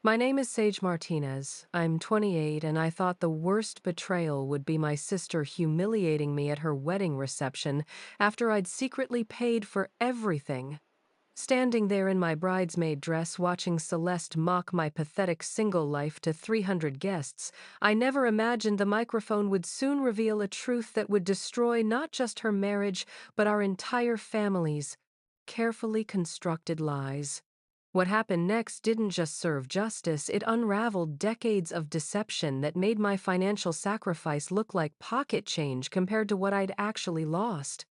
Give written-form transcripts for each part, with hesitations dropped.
My name is Sage Martinez. I'm 28, and I thought the worst betrayal would be my sister humiliating me at her wedding reception after I'd secretly paid for everything. Standing there in my bridesmaid dress watching Celeste mock my pathetic single life to 300 guests, I never imagined the microphone would soon reveal a truth that would destroy not just her marriage, but our entire family's carefully constructed lies. What happened next didn't just serve justice, it unraveled decades of deception that made my financial sacrifice look like pocket change compared to what I'd actually lost.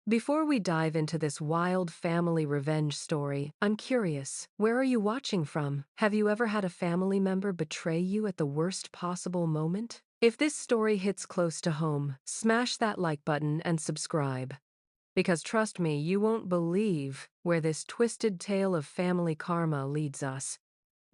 Before we dive into this wild family revenge story, I'm curious, where are you watching from? Have you ever had a family member betray you at the worst possible moment? If this story hits close to home, smash that like button and subscribe. Because trust me, you won't believe where this twisted tale of family karma leads us.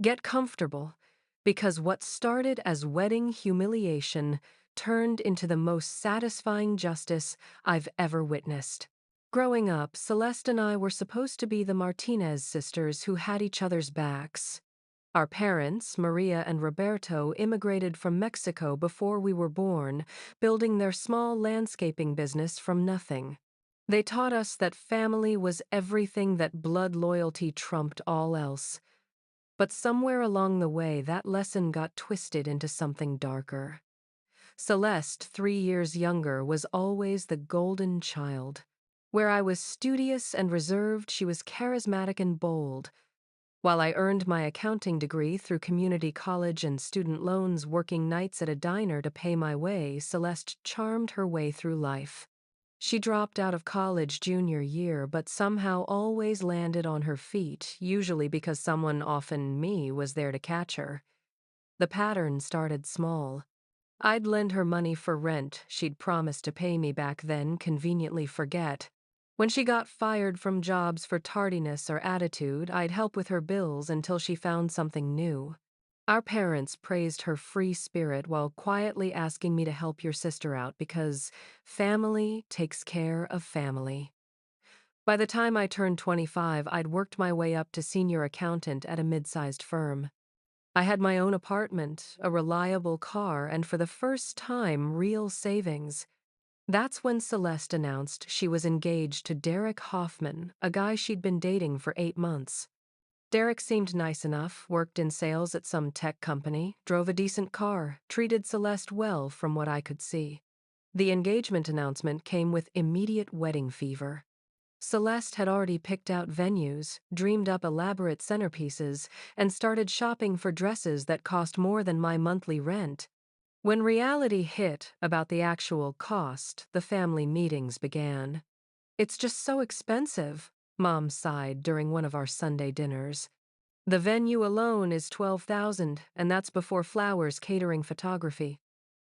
Get comfortable, because what started as wedding humiliation turned into the most satisfying justice I've ever witnessed. Growing up, Celeste and I were supposed to be the Martinez sisters who had each other's backs. Our parents, Maria and Roberto, immigrated from Mexico before we were born, building their small landscaping business from nothing. They taught us that family was everything, that blood loyalty trumped all else. But somewhere along the way, that lesson got twisted into something darker. Celeste, 3 years younger, was always the golden child. Where I was studious and reserved, she was charismatic and bold. While I earned my accounting degree through community college and student loans, working nights at a diner to pay my way, Celeste charmed her way through life. She dropped out of college junior year, but somehow always landed on her feet, usually because someone, often me, was there to catch her. The pattern started small. I'd lend her money for rent she'd promised to pay me back then, conveniently forget. When she got fired from jobs for tardiness or attitude, I'd help with her bills until she found something new. Our parents praised her free spirit while quietly asking me to help your sister out because family takes care of family. By the time I turned 25, I'd worked my way up to senior accountant at a mid-sized firm. I had my own apartment, a reliable car, and for the first time, real savings. That's when Celeste announced she was engaged to Derek Hoffman, a guy she'd been dating for 8 months. Derek seemed nice enough, worked in sales at some tech company, drove a decent car, treated Celeste well from what I could see. The engagement announcement came with immediate wedding fever. Celeste had already picked out venues, dreamed up elaborate centerpieces, and started shopping for dresses that cost more than my monthly rent. When reality hit about the actual cost, the family meetings began. "It's just so expensive," Mom sighed during one of our Sunday dinners. "The venue alone is 12,000, and that's before flowers, catering, photography."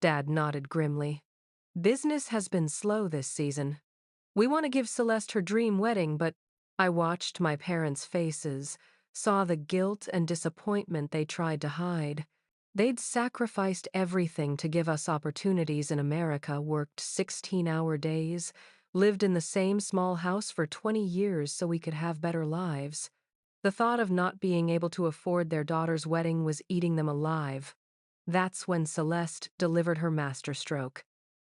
Dad nodded grimly. "Business has been slow this season. We want to give Celeste her dream wedding, but—" I watched my parents' faces, saw the guilt and disappointment they tried to hide. They'd sacrificed everything to give us opportunities in America, worked 16-hour days, lived in the same small house for 20 years so we could have better lives. The thought of not being able to afford their daughter's wedding was eating them alive. That's when Celeste delivered her masterstroke.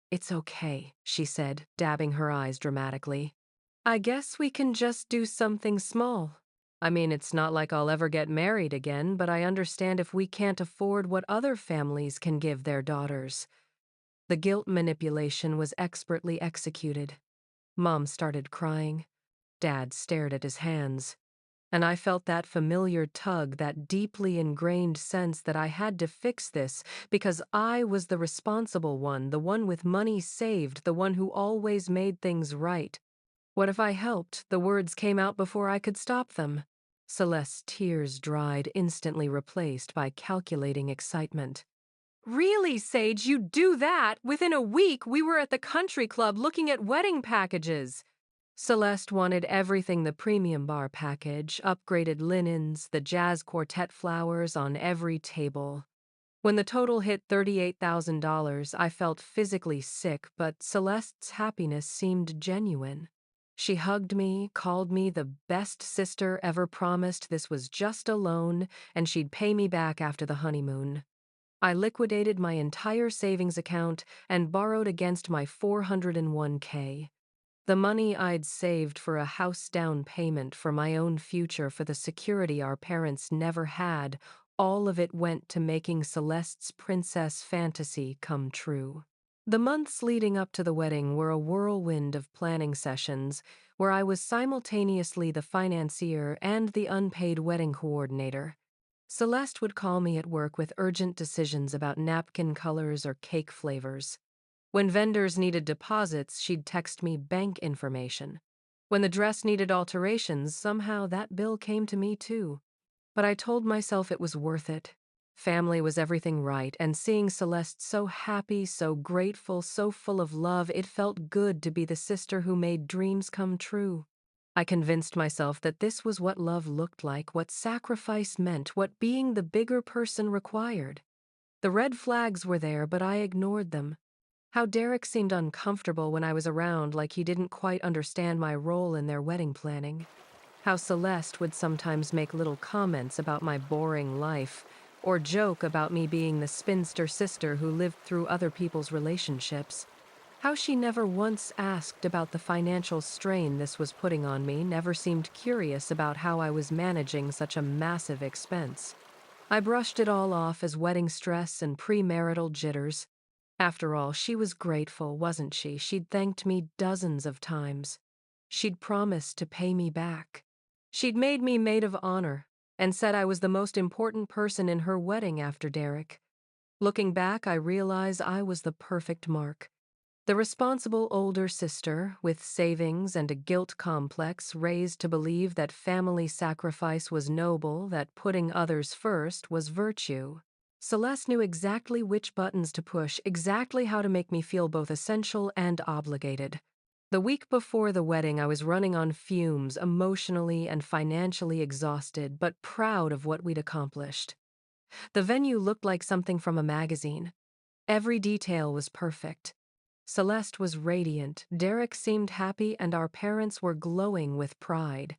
"It's okay," she said, dabbing her eyes dramatically. "I guess we can just do something small. I mean, it's not like I'll ever get married again, but I understand if we can't afford what other families can give their daughters." The guilt manipulation was expertly executed. Mom started crying. Dad stared at his hands. And I felt that familiar tug, that deeply ingrained sense that I had to fix this because I was the responsible one, the one with money saved, the one who always made things right. What if I helped? The words came out before I could stop them. Celeste's tears dried, instantly replaced by calculating excitement. "Really, Sage, you do that? Within a week, we were at the country club looking at wedding packages." Celeste wanted everything: the premium bar package, upgraded linens, the jazz quartet flowers on every table. When the total hit $38,000, I felt physically sick, but Celeste's happiness seemed genuine. She hugged me, called me the best sister ever, promised this was just a loan and she'd pay me back after the honeymoon. I liquidated my entire savings account and borrowed against my 401k. The money I'd saved for a house down payment for my own future, for the security our parents never had, all of it went to making Celeste's princess fantasy come true. The months leading up to the wedding were a whirlwind of planning sessions where I was simultaneously the financier and the unpaid wedding coordinator. Celeste would call me at work with urgent decisions about napkin colors or cake flavors. When vendors needed deposits, she'd text me bank information. When the dress needed alterations, somehow that bill came to me too. But I told myself it was worth it. Family was everything right, and seeing Celeste so happy, so grateful, so full of love, it felt good to be the sister who made dreams come true. I convinced myself that this was what love looked like, what sacrifice meant, what being the bigger person required. The red flags were there, but I ignored them. How Derek seemed uncomfortable when I was around, like he didn't quite understand my role in their wedding planning. How Celeste would sometimes make little comments about my boring life, or joke about me being the spinster sister who lived through other people's relationships. How she never once asked about the financial strain this was putting on me, never seemed curious about how I was managing such a massive expense. I brushed it all off as wedding stress and premarital jitters. After all, she was grateful, wasn't she? She'd thanked me dozens of times. She'd promised to pay me back. She'd made me maid of honor and said I was the most important person in her wedding after Derek. Looking back, I realize I was the perfect mark. The responsible older sister, with savings and a guilt complex, raised to believe that family sacrifice was noble, that putting others first was virtue. Celeste knew exactly which buttons to push, exactly how to make me feel both essential and obligated. The week before the wedding, I was running on fumes, emotionally and financially exhausted, but proud of what we'd accomplished. The venue looked like something from a magazine. Every detail was perfect. Celeste was radiant, Derek seemed happy, and our parents were glowing with pride.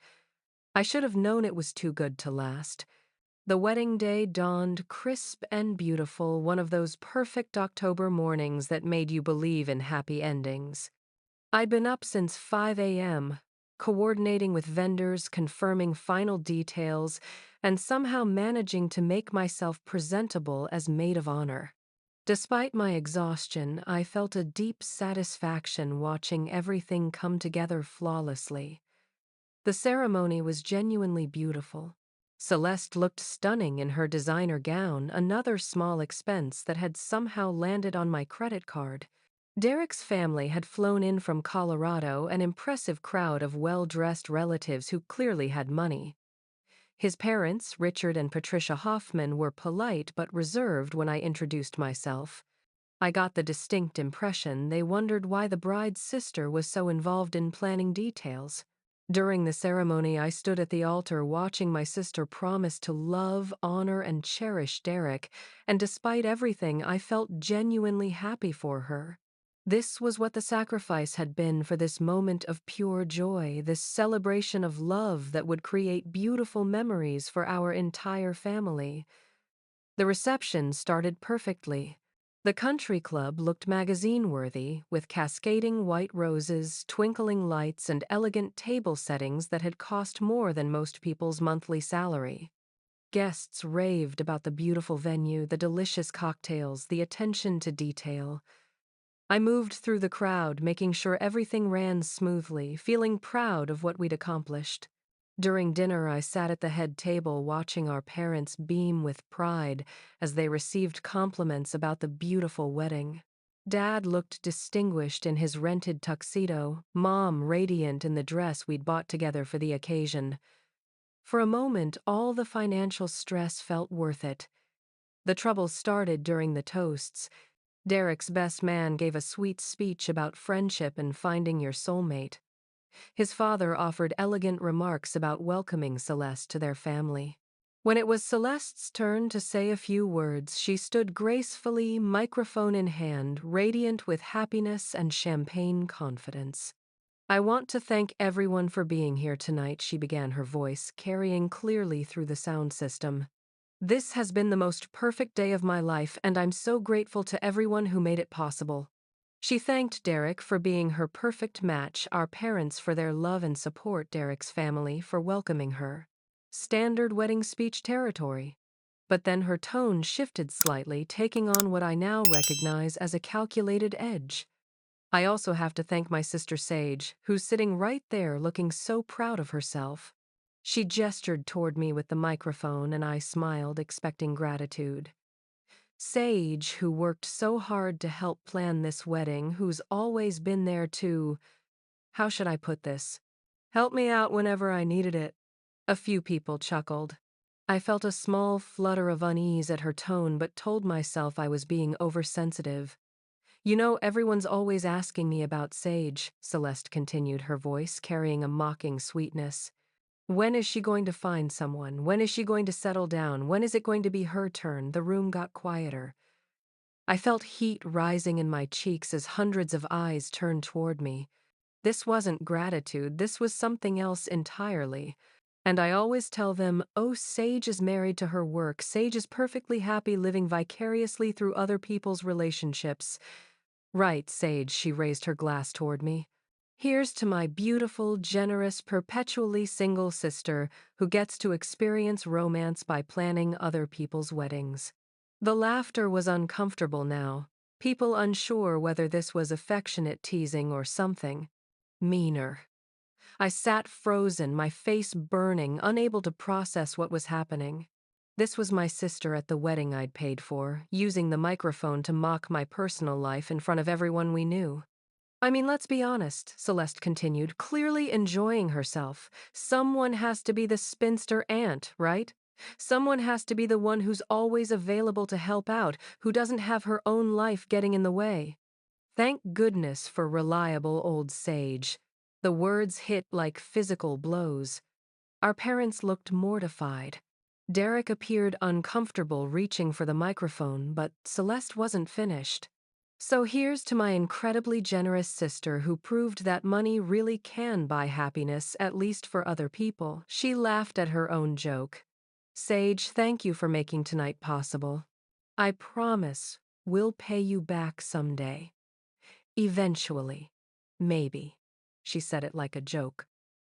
I should have known it was too good to last. The wedding day dawned crisp and beautiful, one of those perfect October mornings that made you believe in happy endings. I'd been up since 5 a.m., coordinating with vendors, confirming final details, and somehow managing to make myself presentable as maid of honor. Despite my exhaustion, I felt a deep satisfaction watching everything come together flawlessly. The ceremony was genuinely beautiful. Celeste looked stunning in her designer gown, another small expense that had somehow landed on my credit card. Derek's family had flown in from Colorado, an impressive crowd of well-dressed relatives who clearly had money. His parents, Richard and Patricia Hoffman, were polite but reserved when I introduced myself. I got the distinct impression they wondered why the bride's sister was so involved in planning details. During the ceremony, I stood at the altar watching my sister promise to love, honor, and cherish Derek, and despite everything, I felt genuinely happy for her. This was what the sacrifice had been for this moment of pure joy, this celebration of love that would create beautiful memories for our entire family. The reception started perfectly. The country club looked magazine-worthy, with cascading white roses, twinkling lights, and elegant table settings that had cost more than most people's monthly salary. Guests raved about the beautiful venue, the delicious cocktails, the attention to detail. I moved through the crowd, making sure everything ran smoothly, feeling proud of what we'd accomplished. During dinner, I sat at the head table watching our parents beam with pride as they received compliments about the beautiful wedding. Dad looked distinguished in his rented tuxedo, Mom radiant in the dress we'd bought together for the occasion. For a moment, all the financial stress felt worth it. The trouble started during the toasts. Derek's best man gave a sweet speech about friendship and finding your soulmate. His father offered elegant remarks about welcoming Celeste to their family. When it was Celeste's turn to say a few words, she stood gracefully, microphone in hand, radiant with happiness and champagne confidence. I want to thank everyone for being here tonight, she began, her voice carrying clearly through the sound system. This has been the most perfect day of my life, and I'm so grateful to everyone who made it possible. She thanked Derek for being her perfect match, our parents for their love and support, Derek's family for welcoming her. Standard wedding speech territory. But then her tone shifted slightly, taking on what I now recognize as a calculated edge. I also have to thank my sister Sage, who's sitting right there looking so proud of herself. She gestured toward me with the microphone and I smiled, expecting gratitude. Sage, who worked so hard to help plan this wedding, who's always been there to, how should I put this? Help me out whenever I needed it. A few people chuckled. I felt a small flutter of unease at her tone but told myself I was being oversensitive. You know, everyone's always asking me about Sage, Celeste continued, her voice carrying a mocking sweetness. When is she going to find someone? When is she going to settle down? When is it going to be her turn? The room got quieter. I felt heat rising in my cheeks as hundreds of eyes turned toward me. This wasn't gratitude, this was something else entirely. And I always tell them, oh, Sage is married to her work. Sage is perfectly happy living vicariously through other people's relationships. Right, Sage, she raised her glass toward me. Here's to my beautiful, generous, perpetually single sister who gets to experience romance by planning other people's weddings. The laughter was uncomfortable now, people unsure whether this was affectionate teasing or something meaner. I sat frozen, my face burning, unable to process what was happening. This was my sister at the wedding I'd paid for, using the microphone to mock my personal life in front of everyone we knew. I mean, let's be honest, Celeste continued, clearly enjoying herself. Someone has to be the spinster aunt, right? Someone has to be the one who's always available to help out, who doesn't have her own life getting in the way. Thank goodness for reliable old Sage. The words hit like physical blows. Our parents looked mortified. Derek appeared uncomfortable reaching for the microphone, but Celeste wasn't finished. So here's to my incredibly generous sister who proved that money really can buy happiness, at least for other people. She laughed at her own joke. Sage, thank you for making tonight possible. I promise we'll pay you back someday. Eventually. Maybe. She said it like a joke.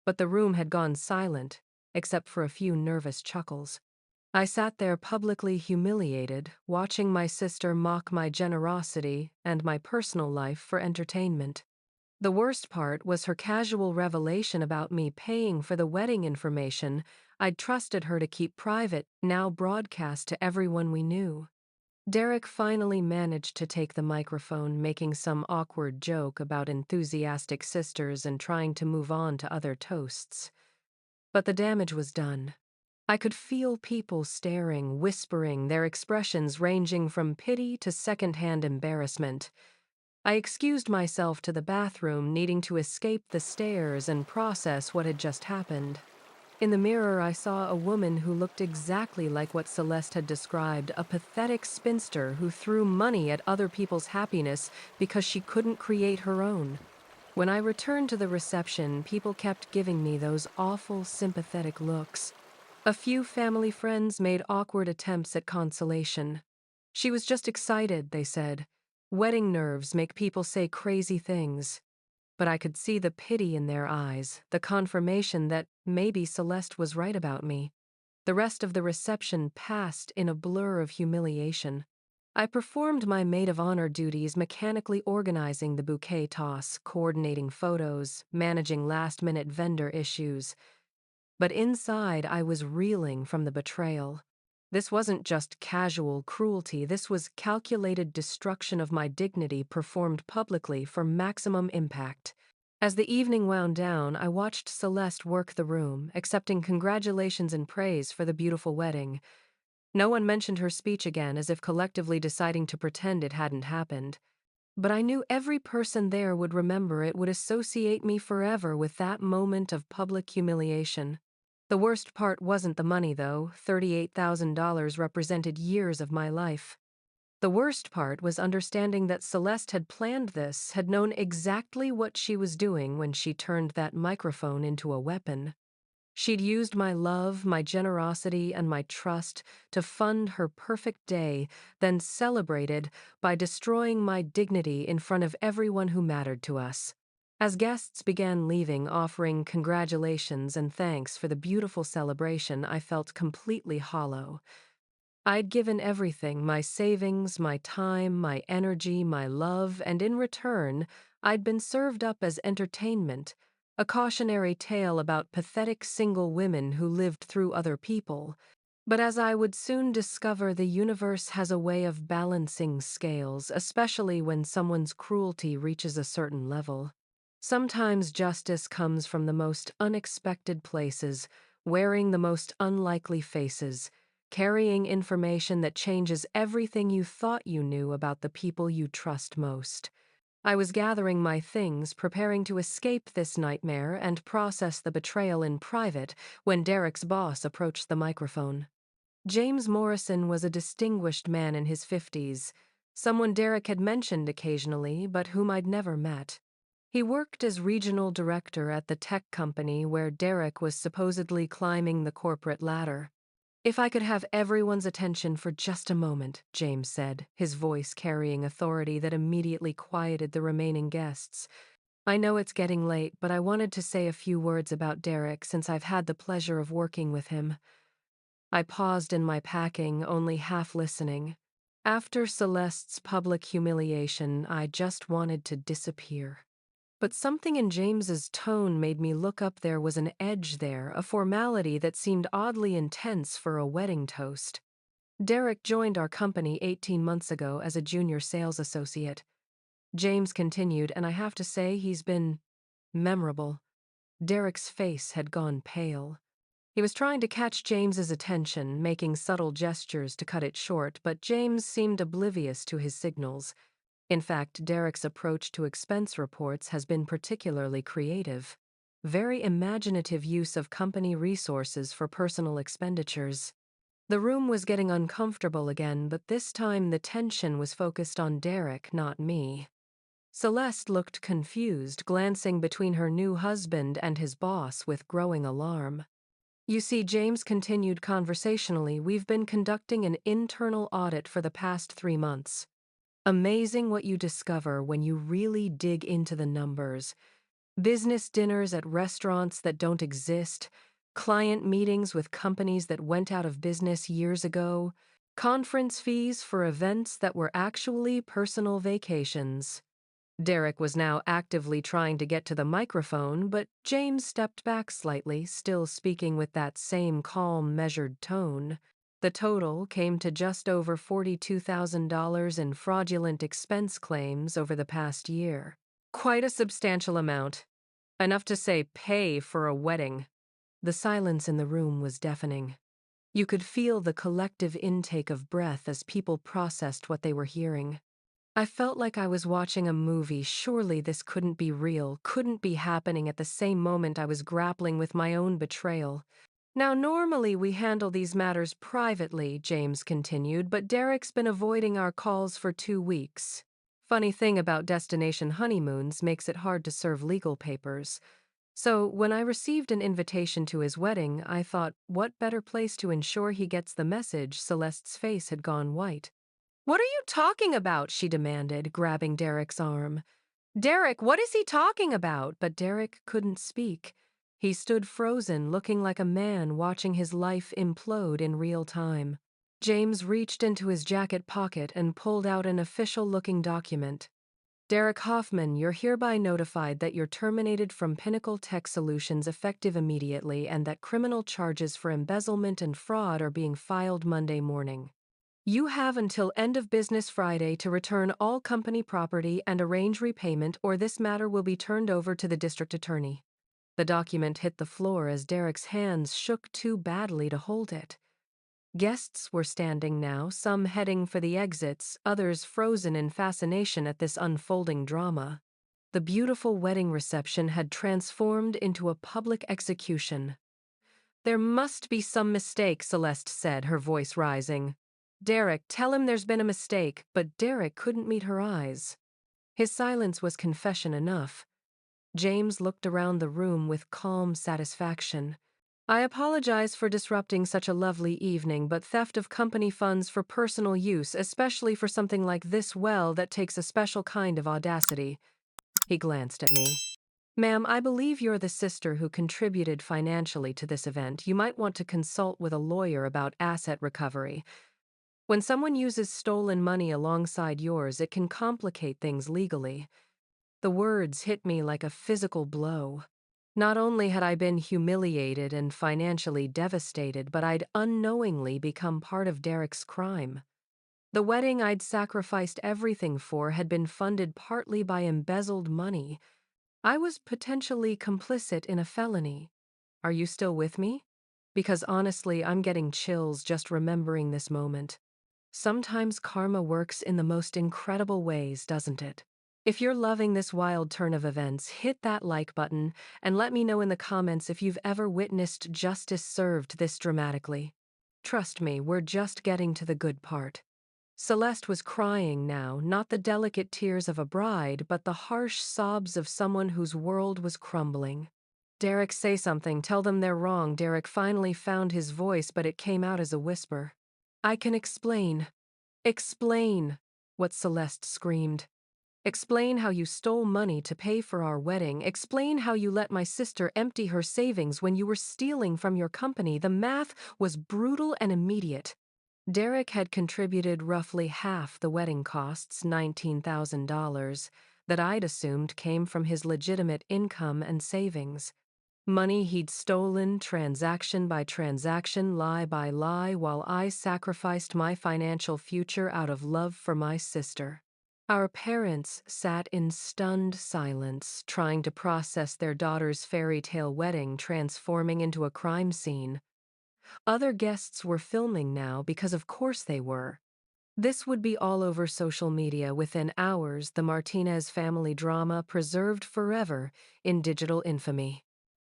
But the room had gone silent, except for a few nervous chuckles. I sat there publicly humiliated, watching my sister mock my generosity and my personal life for entertainment. The worst part was her casual revelation about me paying for the wedding information I'd trusted her to keep private, now broadcast to everyone we knew. Derek finally managed to take the microphone, making some awkward joke about enthusiastic sisters and trying to move on to other toasts. But the damage was done. I could feel people staring, whispering, their expressions ranging from pity to secondhand embarrassment. I excused myself to the bathroom, needing to escape the stares and process what had just happened. In the mirror, I saw a woman who looked exactly like what Celeste had described, a pathetic spinster who threw money at other people's happiness because she couldn't create her own. When I returned to the reception, people kept giving me those awful, sympathetic looks. A few family friends made awkward attempts at consolation. She was just excited, they said. Wedding nerves make people say crazy things. But I could see the pity in their eyes, the confirmation that maybe Celeste was right about me. The rest of the reception passed in a blur of humiliation. I performed my maid of honor duties, mechanically organizing the bouquet toss, coordinating photos, managing last-minute vendor issues. But inside, I was reeling from the betrayal. This wasn't just casual cruelty, this was calculated destruction of my dignity performed publicly for maximum impact. As the evening wound down, I watched Celeste work the room, accepting congratulations and praise for the beautiful wedding. No one mentioned her speech again, as if collectively deciding to pretend it hadn't happened. But I knew every person there would remember it, would associate me forever with that moment of public humiliation. The worst part wasn't the money, though. $38,000 represented years of my life. The worst part was understanding that Celeste had planned this, had known exactly what she was doing when she turned that microphone into a weapon. She'd used my love, my generosity, and my trust to fund her perfect day, then celebrated by destroying my dignity in front of everyone who mattered to us. As guests began leaving, offering congratulations and thanks for the beautiful celebration, I felt completely hollow. I'd given everything, my savings, my time, my energy, my love, and in return, I'd been served up as entertainment, a cautionary tale about pathetic single women who lived through other people. But as I would soon discover, the universe has a way of balancing scales, especially when someone's cruelty reaches a certain level. Sometimes justice comes from the most unexpected places, wearing the most unlikely faces, carrying information that changes everything you thought you knew about the people you trust most. I was gathering my things, preparing to escape this nightmare and process the betrayal in private when Derek's boss approached the microphone. James Morrison was a distinguished man in his 50s, someone Derek had mentioned occasionally, but whom I'd never met. He worked as regional director at the tech company where Derek was supposedly climbing the corporate ladder. "If I could have everyone's attention for just a moment," James said, his voice carrying authority that immediately quieted the remaining guests. "I know it's getting late, but I wanted to say a few words about Derek since I've had the pleasure of working with him." I paused in my packing, only half listening. After Celeste's public humiliation, I just wanted to disappear. But something in James's tone made me look up. There was an edge there, a formality that seemed oddly intense for a wedding toast. "Derek joined our company 18 months ago as a junior sales associate." James continued, "and I have to say he's been memorable." Derek's face had gone pale. He was trying to catch James's attention, making subtle gestures to cut it short, but James seemed oblivious to his signals. In fact, Derek's approach to expense reports has been particularly creative. Very imaginative use of company resources for personal expenditures. The room was getting uncomfortable again, but this time the tension was focused on Derek, not me. Celeste looked confused, glancing between her new husband and his boss with growing alarm. "You see," James continued conversationally, "we've been conducting an internal audit for the past 3 months. Amazing what you discover when you really dig into the numbers. Business dinners at restaurants that don't exist, client meetings with companies that went out of business years ago, conference fees for events that were actually personal vacations." Derek was now actively trying to get to the microphone, but James stepped back slightly, still speaking with that same calm, measured tone. The total came to just over $42,000 in fraudulent expense claims over the past year. Quite a substantial amount. Enough to say pay for a wedding. The silence in the room was deafening. You could feel the collective intake of breath as people processed what they were hearing. I felt like I was watching a movie. Surely this couldn't be real, couldn't be happening at the same moment I was grappling with my own betrayal. "Now, normally we handle these matters privately," James continued, "but Derek's been avoiding our calls for 2 weeks. Funny thing about destination honeymoons makes it hard to serve legal papers. So when I received an invitation to his wedding, I thought, what better place to ensure he gets the message?" Celeste's face had gone white. "What are you talking about?" she demanded, grabbing Derek's arm. "Derek, what is he talking about?" But Derek couldn't speak. He stood frozen, looking like a man watching his life implode in real time. James reached into his jacket pocket and pulled out an official-looking document. "Derek Hoffman, you're hereby notified that you're terminated from Pinnacle Tech Solutions effective immediately and that criminal charges for embezzlement and fraud are being filed Monday morning. You have until end of business Friday to return all company property and arrange repayment, or this matter will be turned over to the district attorney." The document hit the floor as Derek's hands shook too badly to hold it. Guests were standing now, some heading for the exits, others frozen in fascination at this unfolding drama. The beautiful wedding reception had transformed into a public execution. "There must be some mistake," Celeste said, her voice rising. Derek, tell him there's been a mistake, but Derek couldn't meet her eyes. His silence was confession enough. James looked around the room with calm satisfaction. I apologize for disrupting such a lovely evening, but theft of company funds for personal use, especially for something like this, well, that takes a special kind of audacity. He glanced at me. Ma'am, I believe you're the sister who contributed financially to this event. You might want to consult with a lawyer about asset recovery. When someone uses stolen money alongside yours, it can complicate things legally. The words hit me like a physical blow. Not only had I been humiliated and financially devastated, but I'd unknowingly become part of Derek's crime. The wedding I'd sacrificed everything for had been funded partly by embezzled money. I was potentially complicit in a felony. Are you still with me? Because honestly, I'm getting chills just remembering this moment. Sometimes karma works in the most incredible ways, doesn't it? If you're loving this wild turn of events, hit that like button and let me know in the comments if you've ever witnessed justice served this dramatically. Trust me, we're just getting to the good part. Celeste was crying now, not the delicate tears of a bride, but the harsh sobs of someone whose world was crumbling. Derek, say something, tell them they're wrong. Derek finally found his voice, but it came out as a whisper. I can explain. Explain, what Celeste screamed. Explain how you stole money to pay for our wedding. Explain how you let my sister empty her savings when you were stealing from your company. The math was brutal and immediate. Derek had contributed roughly half the wedding costs, $19,000, that I'd assumed came from his legitimate income and savings. Money he'd stolen transaction by transaction, lie by lie, while I sacrificed my financial future out of love for my sister. Our parents sat in stunned silence, trying to process their daughter's fairy tale wedding transforming into a crime scene. Other guests were filming now because of course they were. This would be all over social media within hours, the Martinez family drama preserved forever in digital infamy.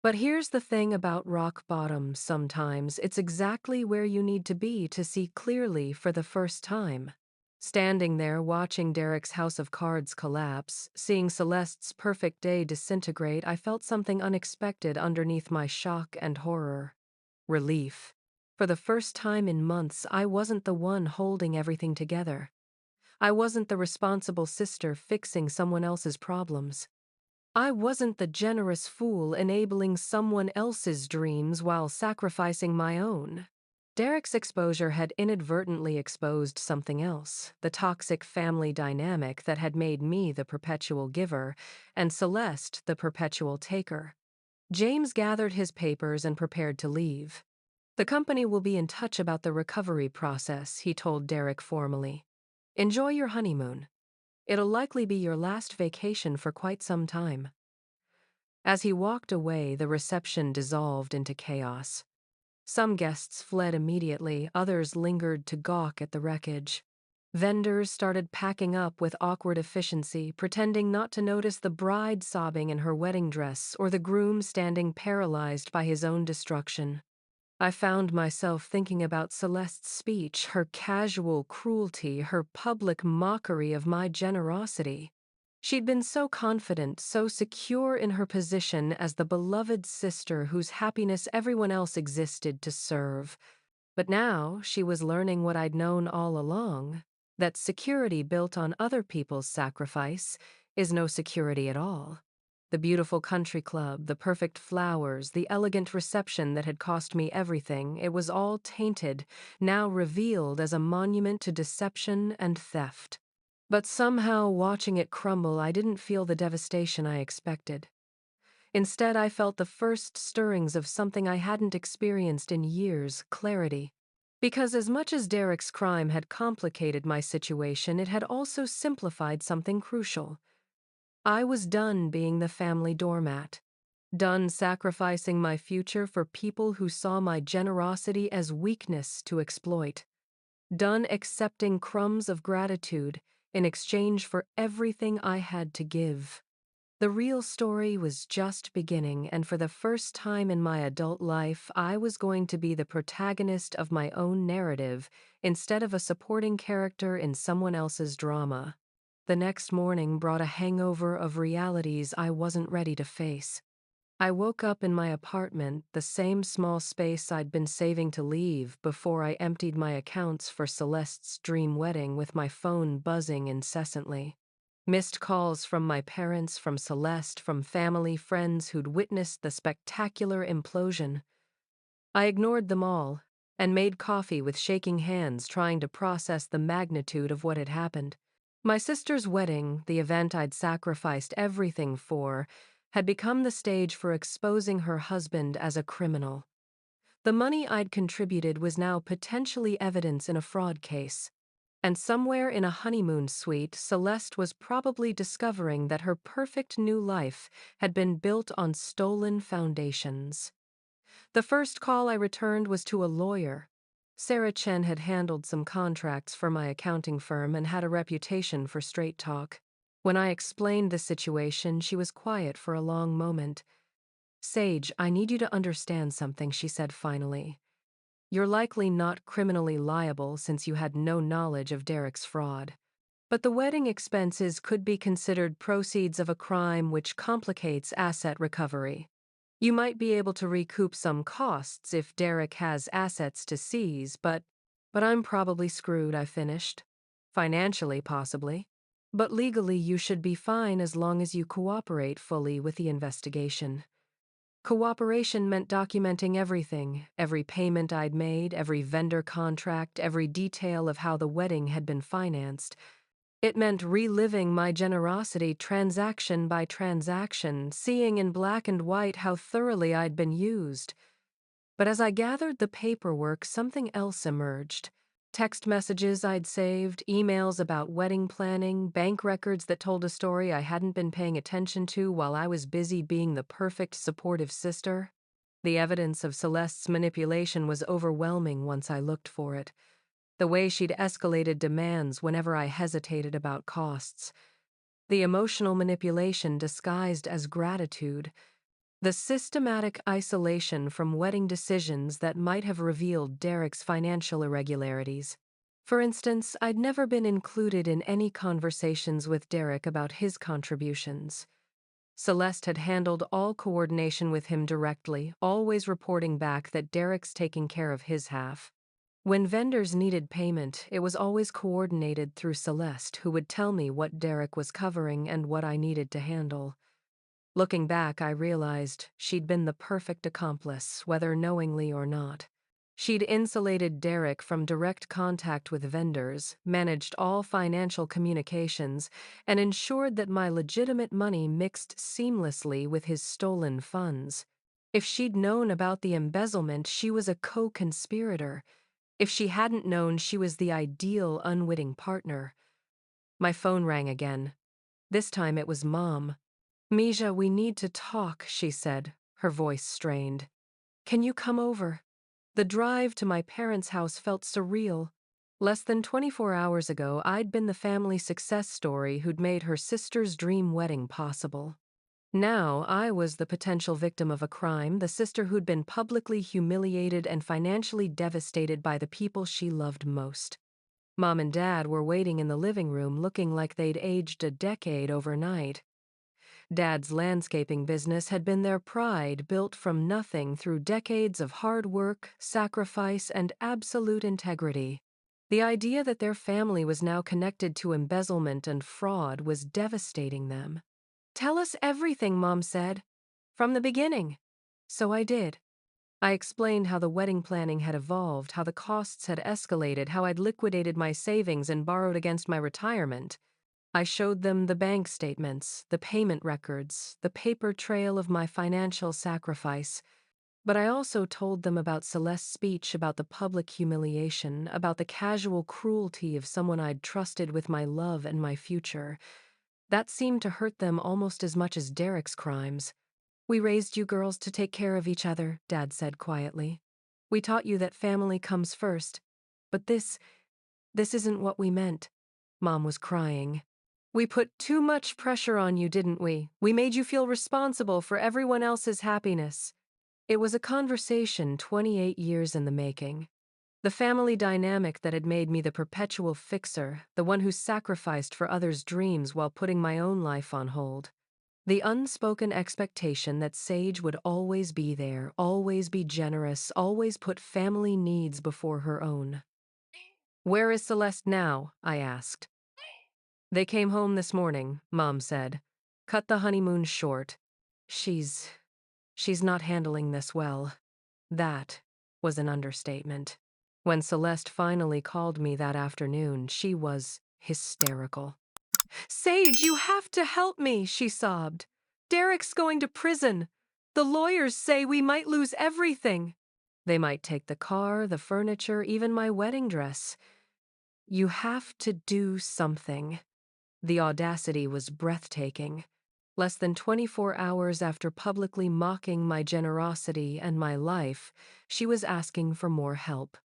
But here's the thing about rock bottom sometimes, it's exactly where you need to be to see clearly for the first time. Standing there watching Derek's house of cards collapse, seeing Celeste's perfect day disintegrate, I felt something unexpected underneath my shock and horror. Relief. For the first time in months, I wasn't the one holding everything together. I wasn't the responsible sister fixing someone else's problems. I wasn't the generous fool enabling someone else's dreams while sacrificing my own. Derek's exposure had inadvertently exposed something else, the toxic family dynamic that had made me the perpetual giver and Celeste the perpetual taker. James gathered his papers and prepared to leave. The company will be in touch about the recovery process, he told Derek formally. Enjoy your honeymoon. It'll likely be your last vacation for quite some time. As he walked away, the reception dissolved into chaos. Some guests fled immediately, others lingered to gawk at the wreckage. Vendors started packing up with awkward efficiency, pretending not to notice the bride sobbing in her wedding dress or the groom standing paralyzed by his own destruction. I found myself thinking about Celeste's speech, her casual cruelty, her public mockery of my generosity. She'd been so confident, so secure in her position as the beloved sister whose happiness everyone else existed to serve. But now she was learning what I'd known all along, that security built on other people's sacrifice is no security at all. The beautiful country club, the perfect flowers, the elegant reception that had cost me everything, it was all tainted, now revealed as a monument to deception and theft. But somehow, watching it crumble, I didn't feel the devastation I expected. Instead, I felt the first stirrings of something I hadn't experienced in years, clarity. Because as much as Derek's crime had complicated my situation, it had also simplified something crucial. I was done being the family doormat. Done sacrificing my future for people who saw my generosity as weakness to exploit. Done accepting crumbs of gratitude in exchange for everything I had to give. The real story was just beginning, and for the first time in my adult life, I was going to be the protagonist of my own narrative instead of a supporting character in someone else's drama. The next morning brought a hangover of realities I wasn't ready to face. I woke up in my apartment, the same small space I'd been saving to leave before I emptied my accounts for Celeste's dream wedding, with my phone buzzing incessantly. Missed calls from my parents, from Celeste, from family, friends who'd witnessed the spectacular implosion. I ignored them all and made coffee with shaking hands, trying to process the magnitude of what had happened. My sister's wedding, the event I'd sacrificed everything for, had become the stage for exposing her husband as a criminal. The money I'd contributed was now potentially evidence in a fraud case. And somewhere in a honeymoon suite, Celeste was probably discovering that her perfect new life had been built on stolen foundations. The first call I returned was to a lawyer. Sarah Chen had handled some contracts for my accounting firm and had a reputation for straight talk. When I explained the situation, she was quiet for a long moment. "Sage, I need you to understand something," she said finally. "You're likely not criminally liable since you had no knowledge of Derek's fraud. But the wedding expenses could be considered proceeds of a crime, which complicates asset recovery. You might be able to recoup some costs if Derek has assets to seize, but I'm probably screwed," I finished. "Financially, possibly. But legally, you should be fine as long as you cooperate fully with the investigation." Cooperation meant documenting everything, every payment I'd made, every vendor contract, every detail of how the wedding had been financed. It meant reliving my generosity transaction by transaction, seeing in black and white how thoroughly I'd been used. But as I gathered the paperwork, something else emerged. Text messages I'd saved, emails about wedding planning, bank records that told a story I hadn't been paying attention to while I was busy being the perfect supportive sister. The evidence of Celeste's manipulation was overwhelming once I looked for it. The way she'd escalated demands whenever I hesitated about costs. The emotional manipulation disguised as gratitude. The systematic isolation from wedding decisions that might have revealed Derek's financial irregularities. For instance, I'd never been included in any conversations with Derek about his contributions. Celeste had handled all coordination with him directly, always reporting back that Derek's taking care of his half. When vendors needed payment, it was always coordinated through Celeste, who would tell me what Derek was covering and what I needed to handle. Looking back, I realized she'd been the perfect accomplice, whether knowingly or not. She'd insulated Derek from direct contact with vendors, managed all financial communications, and ensured that my legitimate money mixed seamlessly with his stolen funds. If she'd known about the embezzlement, she was a co-conspirator. If she hadn't known, she was the ideal unwitting partner. My phone rang again. This time it was Mom. "Mija, we need to talk," she said, her voice strained. "Can you come over?" The drive to my parents' house felt surreal. Less than 24 hours ago, I'd been the family success story who'd made her sister's dream wedding possible. Now, I was the potential victim of a crime, the sister who'd been publicly humiliated and financially devastated by the people she loved most. Mom and Dad were waiting in the living room, looking like they'd aged a decade overnight. Dad's landscaping business had been their pride, built from nothing through decades of hard work, sacrifice, and absolute integrity. The idea that their family was now connected to embezzlement and fraud was devastating them. "Tell us everything," Mom said. "From the beginning." So I did. I explained how the wedding planning had evolved, how the costs had escalated, how I'd liquidated my savings and borrowed against my retirement. I showed them the bank statements, the payment records, the paper trail of my financial sacrifice. But I also told them about Celeste's speech, about the public humiliation, about the casual cruelty of someone I'd trusted with my love and my future. That seemed to hurt them almost as much as Derek's crimes. "We raised you girls to take care of each other," Dad said quietly. "We taught you that family comes first. But this isn't what we meant." Mom was crying. We put too much pressure on you, didn't we? We made you feel responsible for everyone else's happiness. It was a conversation 28 years in the making. The family dynamic that had made me the perpetual fixer, the one who sacrificed for others' dreams while putting my own life on hold. The unspoken expectation that Sage would always be there, always be generous, always put family needs before her own. "Where is Celeste now?" I asked. "They came home this morning," Mom said. "Cut the honeymoon short. She's she's not handling this well." That was an understatement. When Celeste finally called me that afternoon, she was hysterical. "Sage, you have to help me," she sobbed. "Derek's going to prison. The lawyers say we might lose everything. They might take the car, the furniture, even my wedding dress. You have to do something." The audacity was breathtaking. Less than 24 hours after publicly mocking my generosity and my life, she was asking for more help.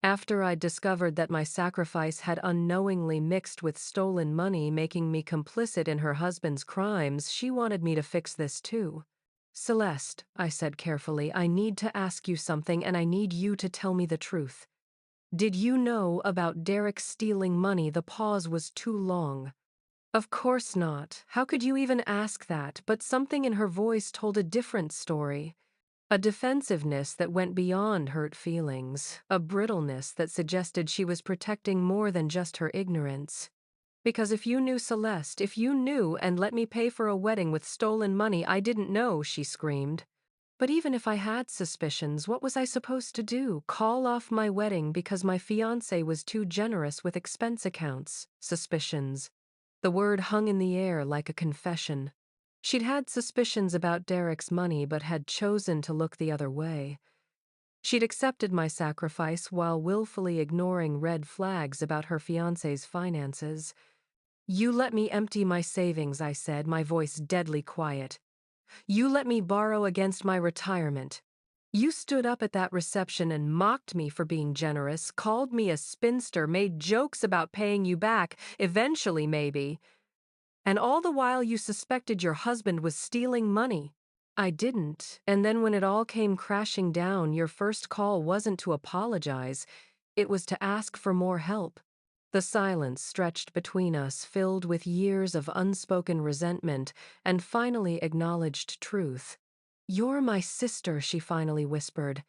After I'd discovered that my sacrifice had unknowingly mixed with stolen money, making me complicit in her husband's crimes, she wanted me to fix this too. "Celeste," I said carefully, "I need to ask you something, and I need you to tell me the truth. Did you know about Derek stealing money?" The pause was too long. "Of course not. How could you even ask that?" But something in her voice told a different story. A defensiveness that went beyond hurt feelings, a brittleness that suggested she was protecting more than just her ignorance. "Because if you knew, Celeste, if you knew and let me pay for a wedding with stolen money I didn't know," she screamed. "But even if I had suspicions, what was I supposed to do? Call off my wedding because my fiancé was too generous with expense accounts? Suspicions." The word hung in the air like a confession. She'd had suspicions about Derek's money but had chosen to look the other way. She'd accepted my sacrifice while willfully ignoring red flags about her fiancé's finances. "You let me empty my savings," I said, my voice deadly quiet. "You let me borrow against my retirement. You stood up at that reception and mocked me for being generous, called me a spinster, made jokes about paying you back, eventually maybe. And all the while you suspected your husband was stealing money." "I didn't. And then when it all came crashing down, your first call wasn't to apologize. It was to ask for more help." The silence stretched between us, filled with years of unspoken resentment and finally acknowledged truth. "You're my sister," she finally whispered.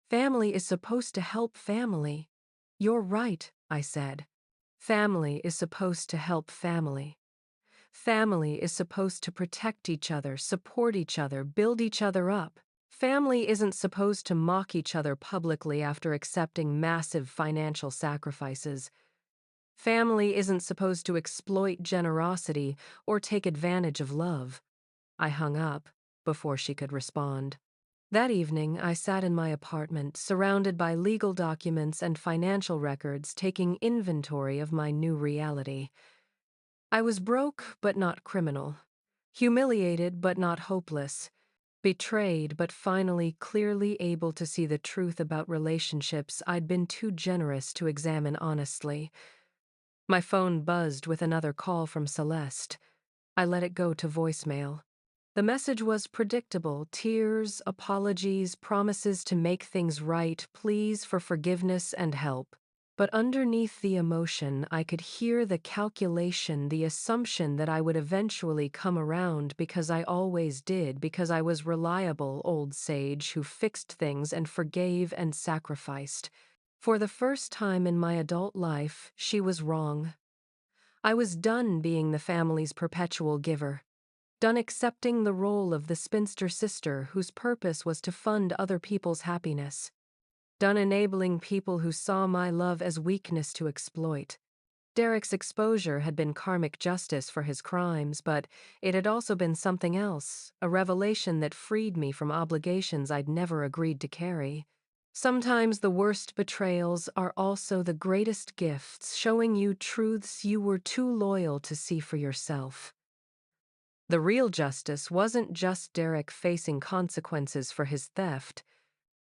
"Family is supposed to help family." "You're right," I said. "Family is supposed to help family. Family is supposed to protect each other, support each other, build each other up. Family isn't supposed to mock each other publicly after accepting massive financial sacrifices. Family isn't supposed to exploit generosity or take advantage of love." I hung up before she could respond. That evening, I sat in my apartment, surrounded by legal documents and financial records, taking inventory of my new reality. I was broke but not criminal, humiliated but not hopeless, betrayed but finally clearly able to see the truth about relationships I'd been too generous to examine honestly. My phone buzzed with another call from Celeste. I let it go to voicemail. The message was predictable: tears, apologies, promises to make things right, pleas for forgiveness and help. But underneath the emotion, I could hear the calculation, the assumption that I would eventually come around because I always did, because I was reliable, old sage who fixed things and forgave and sacrificed. For the first time in my adult life, she was wrong. I was done being the family's perpetual giver. Done accepting the role of the spinster sister whose purpose was to fund other people's happiness. Done enabling people who saw my love as weakness to exploit. Derek's exposure had been karmic justice for his crimes, but it had also been something else, a revelation that freed me from obligations I'd never agreed to carry. Sometimes the worst betrayals are also the greatest gifts, showing you truths you were too loyal to see for yourself. The real justice wasn't just Derek facing consequences for his theft.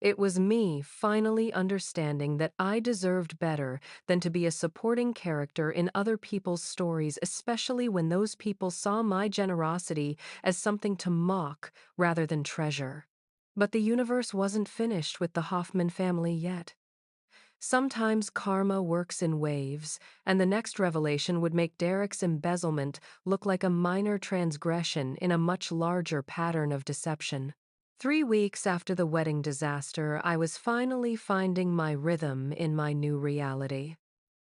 It was me finally understanding that I deserved better than to be a supporting character in other people's stories, especially when those people saw my generosity as something to mock rather than treasure. But the universe wasn't finished with the Hoffman family yet. Sometimes karma works in waves, and the next revelation would make Derek's embezzlement look like a minor transgression in a much larger pattern of deception. 3 weeks after the wedding disaster, I was finally finding my rhythm in my new reality.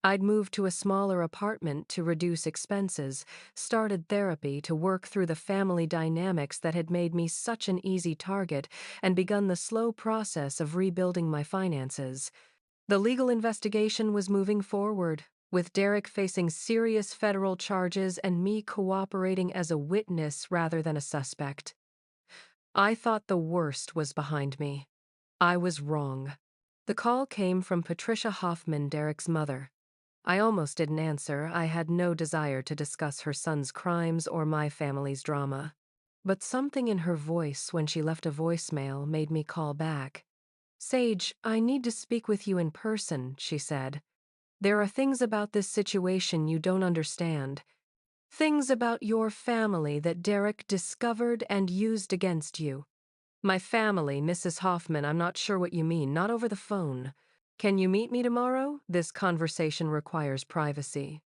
I'd moved to a smaller apartment to reduce expenses, started therapy to work through the family dynamics that had made me such an easy target, and begun the slow process of rebuilding my finances. The legal investigation was moving forward, with Derek facing serious federal charges and me cooperating as a witness rather than a suspect. I thought the worst was behind me. I was wrong. The call came from Patricia Hoffman, Derek's mother. I almost didn't answer. I had no desire to discuss her son's crimes or my family's drama. But something in her voice when she left a voicemail made me call back. "Sage, I need to speak with you in person," she said. "There are things about this situation you don't understand. Things about your family that Derek discovered and used against you." "My family, Mrs. Hoffman, I'm not sure what you mean, not over the phone. Can you meet me tomorrow? This conversation requires privacy."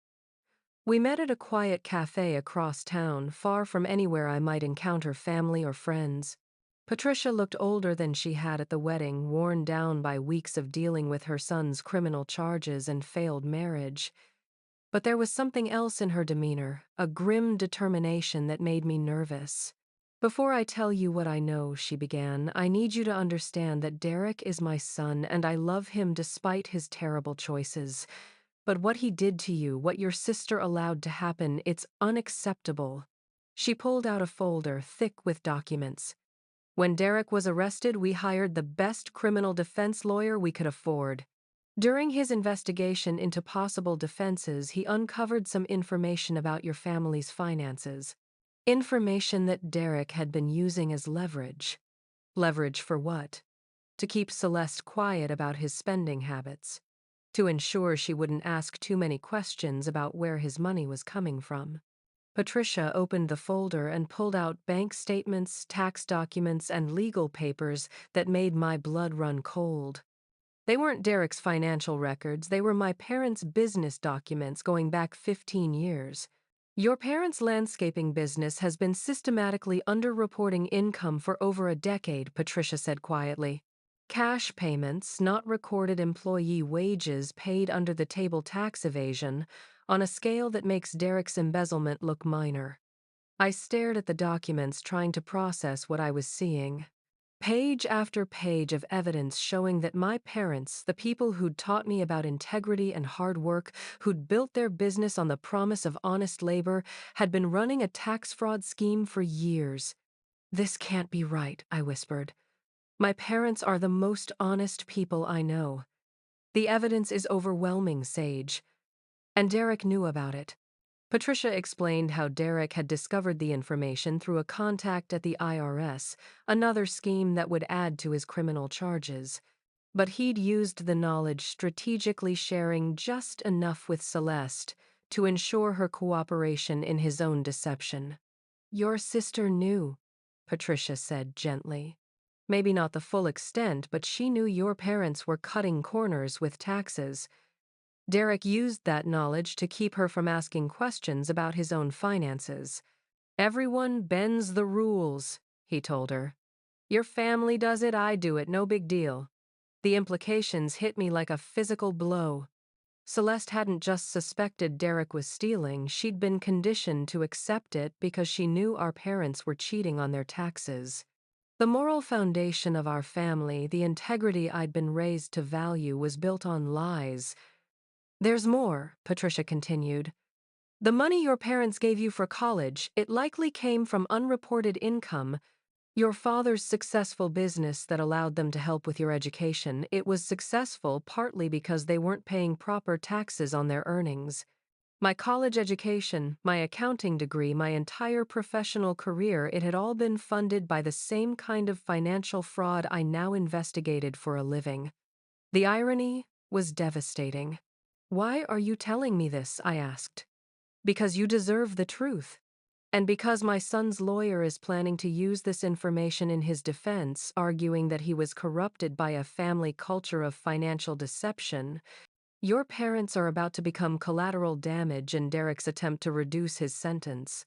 We met at a quiet cafe across town, far from anywhere I might encounter family or friends. Patricia looked older than she had at the wedding, worn down by weeks of dealing with her son's criminal charges and failed marriage. But there was something else in her demeanor, a grim determination that made me nervous. "Before I tell you what I know," she began, "I need you to understand that Derek is my son and I love him despite his terrible choices. But what he did to you, what your sister allowed to happen, it's unacceptable." She pulled out a folder thick with documents. "When Derek was arrested, we hired the best criminal defense lawyer we could afford. During his investigation into possible defenses, he uncovered some information about your family's finances. Information that Derek had been using as leverage. Leverage for what? To keep Celeste quiet about his spending habits. To ensure she wouldn't ask too many questions about where his money was coming from." Patricia opened the folder and pulled out bank statements, tax documents, and legal papers that made my blood run cold. They weren't Derek's financial records, they were my parents' business documents going back 15 years. "Your parents' landscaping business has been systematically underreporting income for over a decade," Patricia said quietly. "Cash payments, not recorded employee wages paid under the table tax evasion, on a scale that makes Derek's embezzlement look minor." I stared at the documents, trying to process what I was seeing. Page after page of evidence showing that my parents, the people who'd taught me about integrity and hard work, who'd built their business on the promise of honest labor, had been running a tax fraud scheme for years. "This can't be right," I whispered. "My parents are the most honest people I know. The evidence is overwhelming, Sage." And Derek knew about it. Patricia explained how Derek had discovered the information through a contact at the IRS, another scheme that would add to his criminal charges. But he'd used the knowledge, strategically sharing just enough with Celeste to ensure her cooperation in his own deception. "Your sister knew," Patricia said gently. "Maybe not the full extent, but she knew your parents were cutting corners with taxes. Derek used that knowledge to keep her from asking questions about his own finances. 'Everyone bends the rules,' he told her. 'Your family does it, I do it, no big deal.' The implications hit me like a physical blow. Celeste hadn't just suspected Derek was stealing, she'd been conditioned to accept it because she knew our parents were cheating on their taxes. The moral foundation of our family, the integrity I'd been raised to value, was built on lies. There's more," Patricia continued. "The money your parents gave you for college, it likely came from unreported income. Your father's successful business that allowed them to help with your education, it was successful partly because they weren't paying proper taxes on their earnings. My college education, my accounting degree, my entire professional career, it had all been funded by the same kind of financial fraud I now investigated for a living. The irony was devastating. "Why are you telling me this?" I asked. "Because you deserve the truth. And because my son's lawyer is planning to use this information in his defense, arguing that he was corrupted by a family culture of financial deception, your parents are about to become collateral damage in Derek's attempt to reduce his sentence."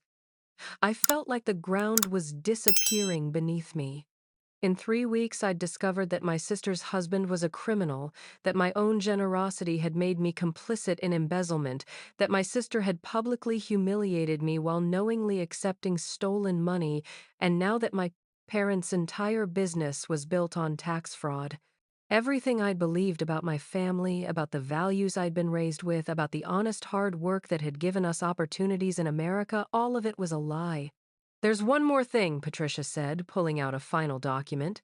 I felt like the ground was disappearing beneath me. In 3 weeks, I'd discovered that my sister's husband was a criminal, that my own generosity had made me complicit in embezzlement, that my sister had publicly humiliated me while knowingly accepting stolen money, and now that my parents' entire business was built on tax fraud. Everything I'd believed about my family, about the values I'd been raised with, about the honest hard work that had given us opportunities in America, all of it was a lie. "There's one more thing," Patricia said, pulling out a final document.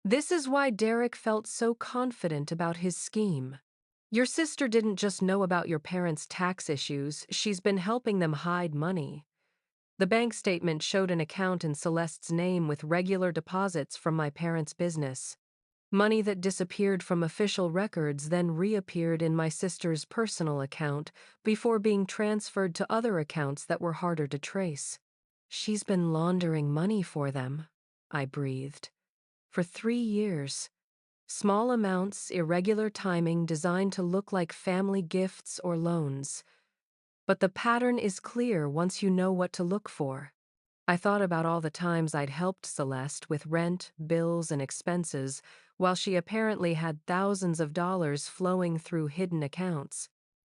"This is why Derek felt so confident about his scheme. Your sister didn't just know about your parents' tax issues, she's been helping them hide money." The bank statement showed an account in Celeste's name with regular deposits from my parents' business. Money that disappeared from official records then reappeared in my sister's personal account before being transferred to other accounts that were harder to trace. "She's been laundering money for them," I breathed. "For 3 years. Small amounts, irregular timing, designed to look like family gifts or loans. But the pattern is clear once you know what to look for." I thought about all the times I'd helped Celeste with rent, bills, and expenses, while she apparently had thousands of dollars flowing through hidden accounts.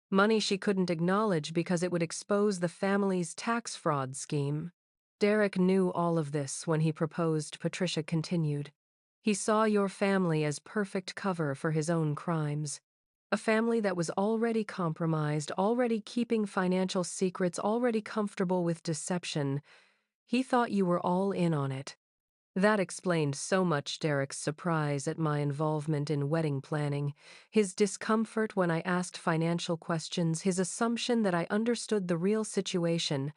Money she couldn't acknowledge because it would expose the family's tax fraud scheme. "Derek knew all of this when he proposed," Patricia continued. "He saw your family as perfect cover for his own crimes. A family that was already compromised, already keeping financial secrets, already comfortable with deception. He thought you were all in on it." That explained so much: Derek's surprise at my involvement in wedding planning, his discomfort when I asked financial questions, his assumption that I understood the real situation.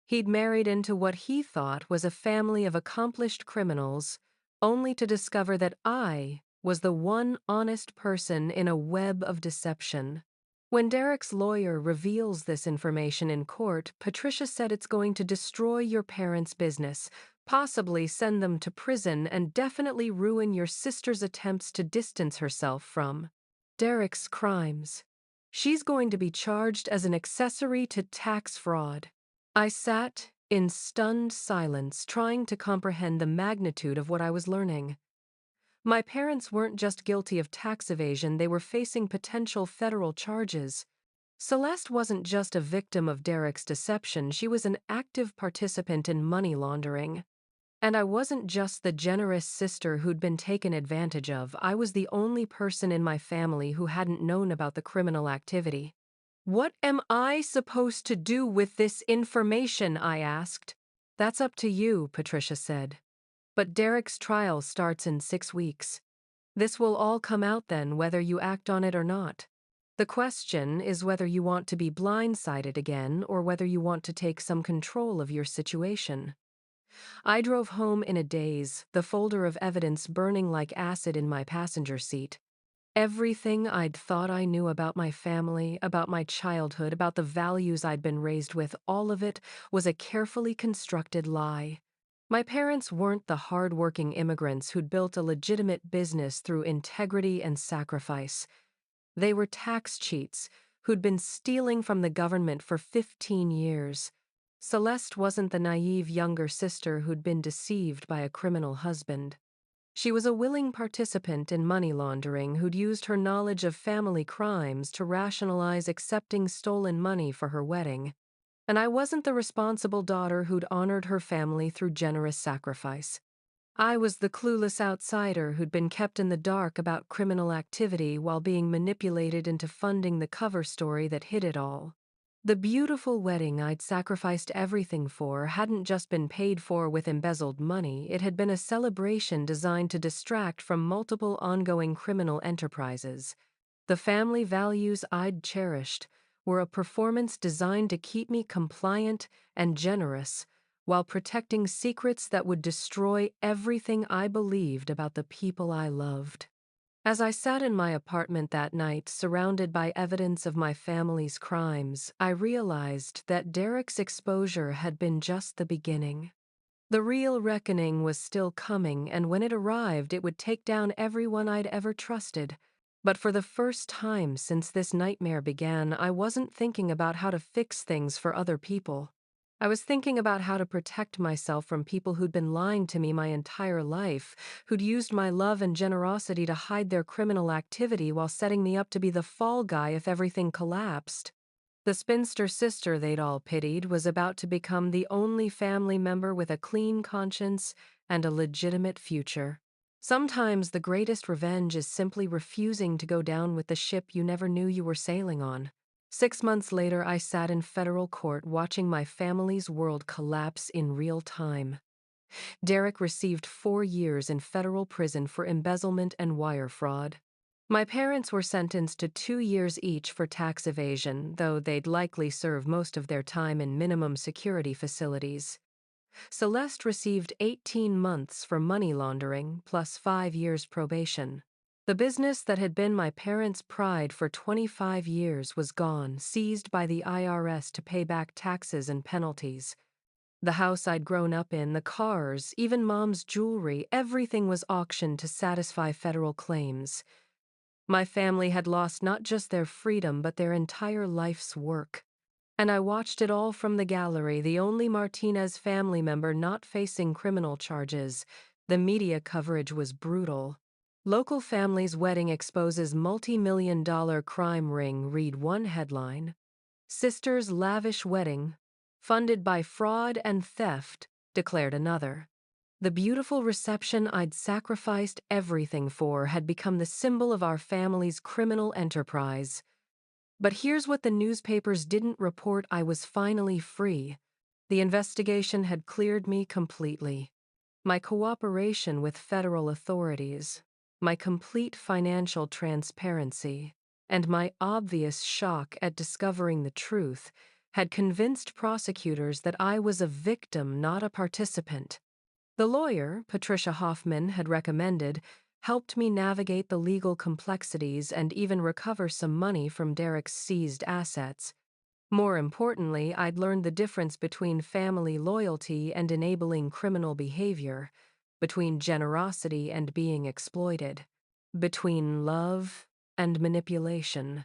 He'd married into what he thought was a family of accomplished criminals, only to discover that I was the one honest person in a web of deception. When Derek's lawyer reveals this information in court, Patricia said it's going to destroy your parents' business, possibly send them to prison, and definitely ruin your sister's attempts to distance herself from Derek's crimes. She's going to be charged as an accessory to tax fraud. I sat in stunned silence, trying to comprehend the magnitude of what I was learning. My parents weren't just guilty of tax evasion, they were facing potential federal charges. Celeste wasn't just a victim of Derek's deception, she was an active participant in money laundering. And I wasn't just the generous sister who'd been taken advantage of, I was the only person in my family who hadn't known about the criminal activity. "What am I supposed to do with this information?" I asked. "That's up to you," Patricia said. "But Derek's trial starts in 6 weeks. This will all come out then, whether you act on it or not. The question is whether you want to be blindsided again or whether you want to take some control of your situation." I drove home in a daze, the folder of evidence burning like acid in my passenger seat. Everything I'd thought I knew about my family, about my childhood, about the values I'd been raised with, all of it was a carefully constructed lie. My parents weren't the hard-working immigrants who'd built a legitimate business through integrity and sacrifice. They were tax cheats who'd been stealing from the government for 15 years. Celeste wasn't the naive younger sister who'd been deceived by a criminal husband. She was a willing participant in money laundering who'd used her knowledge of family crimes to rationalize accepting stolen money for her wedding. And I wasn't the responsible daughter who'd honored her family through generous sacrifice. I was the clueless outsider who'd been kept in the dark about criminal activity while being manipulated into funding the cover story that hid it all. The beautiful wedding I'd sacrificed everything for hadn't just been paid for with embezzled money, it had been a celebration designed to distract from multiple ongoing criminal enterprises. The family values I'd cherished were a performance designed to keep me compliant and generous while protecting secrets that would destroy everything I believed about the people I loved. As I sat in my apartment that night, surrounded by evidence of my family's crimes, I realized that Derek's exposure had been just the beginning. The real reckoning was still coming, and when it arrived, it would take down everyone I'd ever trusted. But for the first time since this nightmare began, I wasn't thinking about how to fix things for other people. I was thinking about how to protect myself from people who'd been lying to me my entire life, who'd used my love and generosity to hide their criminal activity while setting me up to be the fall guy if everything collapsed. The spinster sister they'd all pitied was about to become the only family member with a clean conscience and a legitimate future. Sometimes the greatest revenge is simply refusing to go down with the ship you never knew you were sailing on. 6 months later, I sat in federal court watching my family's world collapse in real time. Derek received 4 years in federal prison for embezzlement and wire fraud. My parents were sentenced to 2 years each for tax evasion, though they'd likely serve most of their time in minimum security facilities. Celeste received 18 months for money laundering, plus 5 years probation. The business that had been my parents' pride for 25 years was gone, seized by the IRS to pay back taxes and penalties. The house I'd grown up in, the cars, even Mom's jewelry, everything was auctioned to satisfy federal claims. My family had lost not just their freedom, but their entire life's work. And I watched it all from the gallery, the only Martinez family member not facing criminal charges. The media coverage was brutal. Local family's wedding exposes multi-million-dollar crime ring, read one headline. Sister's lavish wedding, funded by fraud and theft, declared another. The beautiful reception I'd sacrificed everything for had become the symbol of our family's criminal enterprise. But here's what the newspapers didn't report: I was finally free. The investigation had cleared me completely. My cooperation with federal authorities, my complete financial transparency, and my obvious shock at discovering the truth had convinced prosecutors that I was a victim, not a participant. The lawyer, Patricia Hoffman, had recommended, helped me navigate the legal complexities and even recover some money from Derek's seized assets. More importantly, I'd learned the difference between family loyalty and enabling criminal behavior, between generosity and being exploited, between love and manipulation.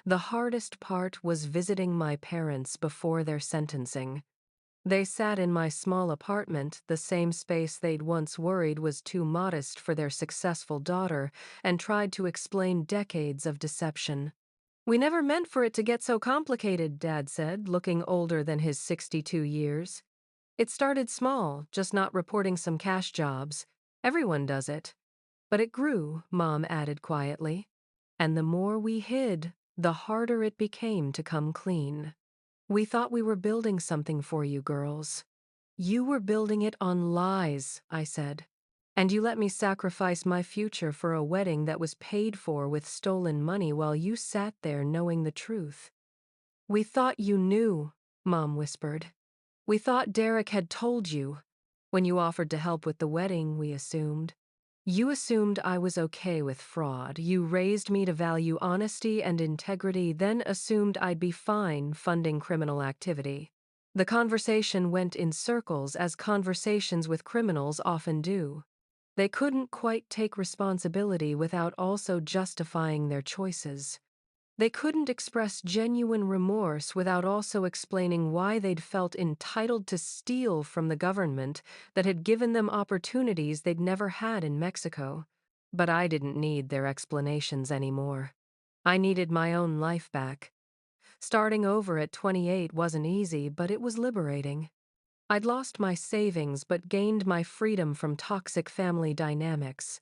The hardest part was visiting my parents before their sentencing. They sat in my small apartment, the same space they'd once worried was too modest for their successful daughter, and tried to explain decades of deception. "We never meant for it to get so complicated," Dad said, looking older than his 62 years. "It started small, just not reporting some cash jobs. Everyone does it. But it grew," Mom added quietly. "And the more we hid, the harder it became to come clean. We thought we were building something for you girls." "You were building it on lies," I said. "And you let me sacrifice my future for a wedding that was paid for with stolen money while you sat there knowing the truth." "We thought you knew," Mom whispered. "We thought Derek had told you. When you offered to help with the wedding, we assumed. You assumed I was okay with fraud. You raised me to value honesty and integrity, then assumed I'd be fine funding criminal activity." The conversation went in circles, as conversations with criminals often do. They couldn't quite take responsibility without also justifying their choices. They couldn't express genuine remorse without also explaining why they'd felt entitled to steal from the government that had given them opportunities they'd never had in Mexico. But I didn't need their explanations anymore. I needed my own life back. Starting over at 28 wasn't easy, but it was liberating. I'd lost my savings but gained my freedom from toxic family dynamics.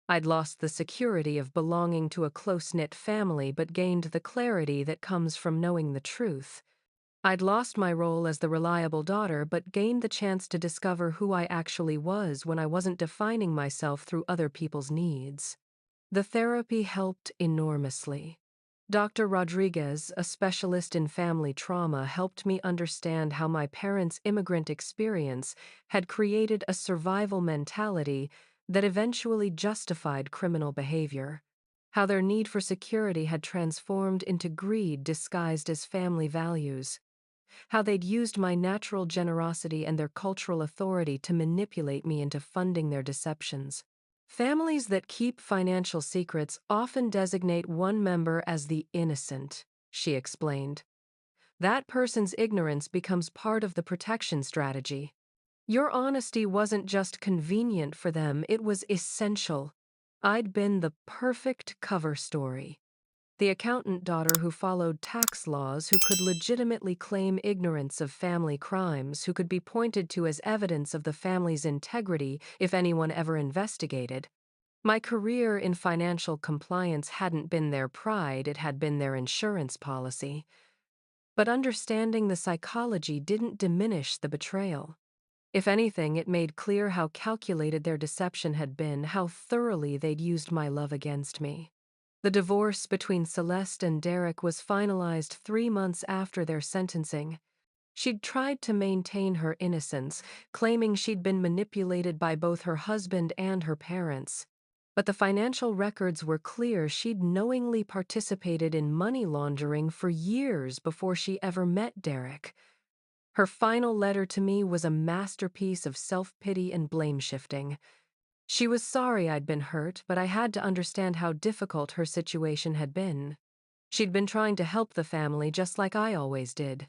I'd lost the security of belonging to a close-knit family but gained the clarity that comes from knowing the truth. I'd lost my role as the reliable daughter but gained the chance to discover who I actually was when I wasn't defining myself through other people's needs. The therapy helped enormously. Dr. Rodriguez, a specialist in family trauma, helped me understand how my parents' immigrant experience had created a survival mentality that eventually justified criminal behavior, how their need for security had transformed into greed disguised as family values, how they'd used my natural generosity and their cultural authority to manipulate me into funding their deceptions. Families that keep financial secrets often designate one member as the innocent, she explained. That person's ignorance becomes part of the protection strategy. Your honesty wasn't just convenient for them, it was essential. I'd been the perfect cover story. The accountant daughter who followed tax laws, who could legitimately claim ignorance of family crimes, who could be pointed to as evidence of the family's integrity if anyone ever investigated. My career in financial compliance hadn't been their pride, it had been their insurance policy. But understanding the psychology didn't diminish the betrayal. If anything, it made clear how calculated their deception had been, how thoroughly they'd used my love against me. The divorce between Celeste and Derek was finalized 3 months after their sentencing. She'd tried to maintain her innocence, claiming she'd been manipulated by both her husband and her parents. But the financial records were clear she'd knowingly participated in money laundering for years before she ever met Derek. Her final letter to me was a masterpiece of self-pity and blame-shifting. She was sorry I'd been hurt, but I had to understand how difficult her situation had been. She'd been trying to help the family just like I always did.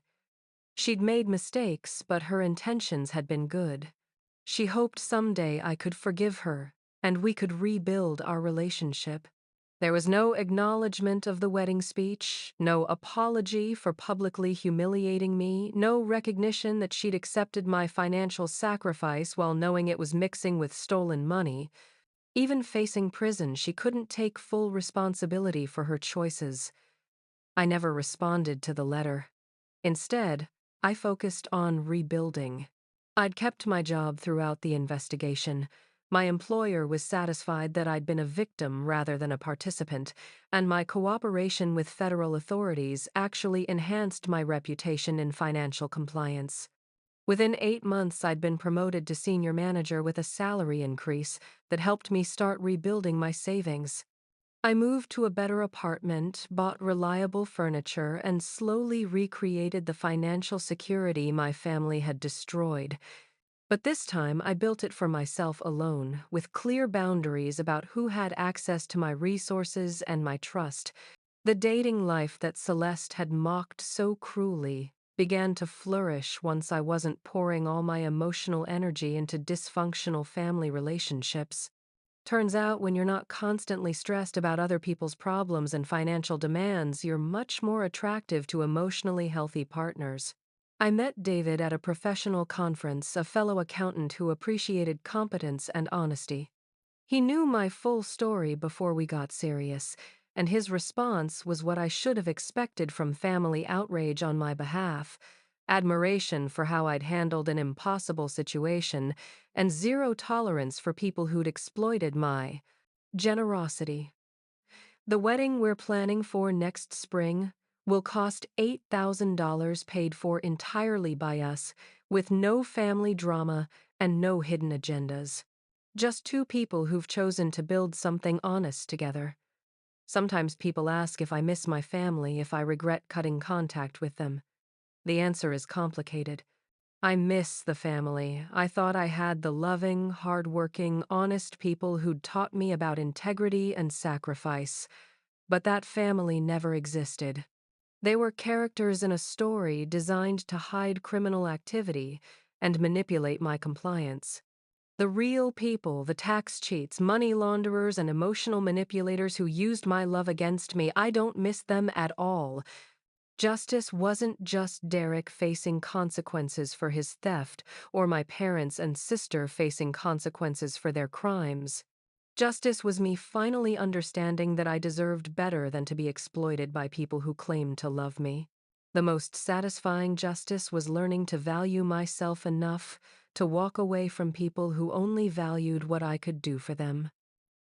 She'd made mistakes, but her intentions had been good. She hoped someday I could forgive her, and we could rebuild our relationship. There was no acknowledgement of the wedding speech, no apology for publicly humiliating me, no recognition that she'd accepted my financial sacrifice while knowing it was mixing with stolen money. Even facing prison, she couldn't take full responsibility for her choices. I never responded to the letter. Instead, I focused on rebuilding. I'd kept my job throughout the investigation. My employer was satisfied that I'd been a victim rather than a participant, and my cooperation with federal authorities actually enhanced my reputation in financial compliance. Within 8 months, I'd been promoted to senior manager with a salary increase that helped me start rebuilding my savings. I moved to a better apartment, bought reliable furniture, and slowly recreated the financial security my family had destroyed. But this time, I built it for myself alone, with clear boundaries about who had access to my resources and my trust. The dating life that Celeste had mocked so cruelly began to flourish once I wasn't pouring all my emotional energy into dysfunctional family relationships. Turns out, when you're not constantly stressed about other people's problems and financial demands, you're much more attractive to emotionally healthy partners. I met David at a professional conference, a fellow accountant who appreciated competence and honesty. He knew my full story before we got serious, and his response was what I should have expected from family outrage on my behalf: admiration for how I'd handled an impossible situation, and zero tolerance for people who'd exploited my generosity. The wedding we're planning for next spring will cost $8,000, paid for entirely by us, with no family drama and no hidden agendas. Just two people who've chosen to build something honest together. Sometimes people ask if I miss my family, if I regret cutting contact with them. The answer is complicated. I miss the family. I thought I had the loving, hardworking, honest people who'd taught me about integrity and sacrifice. But that family never existed. They were characters in a story designed to hide criminal activity and manipulate my compliance. The real people, the tax cheats, money launderers, and emotional manipulators who used my love against me, I don't miss them at all. Justice wasn't just Derek facing consequences for his theft, or my parents and sister facing consequences for their crimes. Justice was me finally understanding that I deserved better than to be exploited by people who claimed to love me. The most satisfying justice was learning to value myself enough to walk away from people who only valued what I could do for them.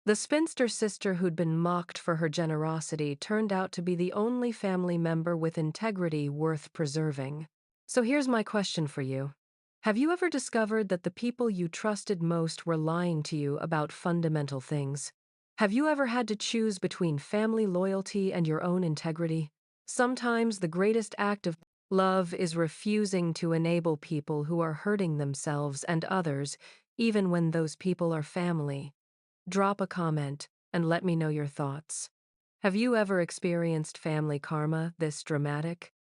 The spinster sister who'd been mocked for her generosity turned out to be the only family member with integrity worth preserving. So here's my question for you. Have you ever discovered that the people you trusted most were lying to you about fundamental things? Have you ever had to choose between family loyalty and your own integrity? Sometimes the greatest act of love is refusing to enable people who are hurting themselves and others, even when those people are family. Drop a comment and let me know your thoughts. Have you ever experienced family karma this dramatic?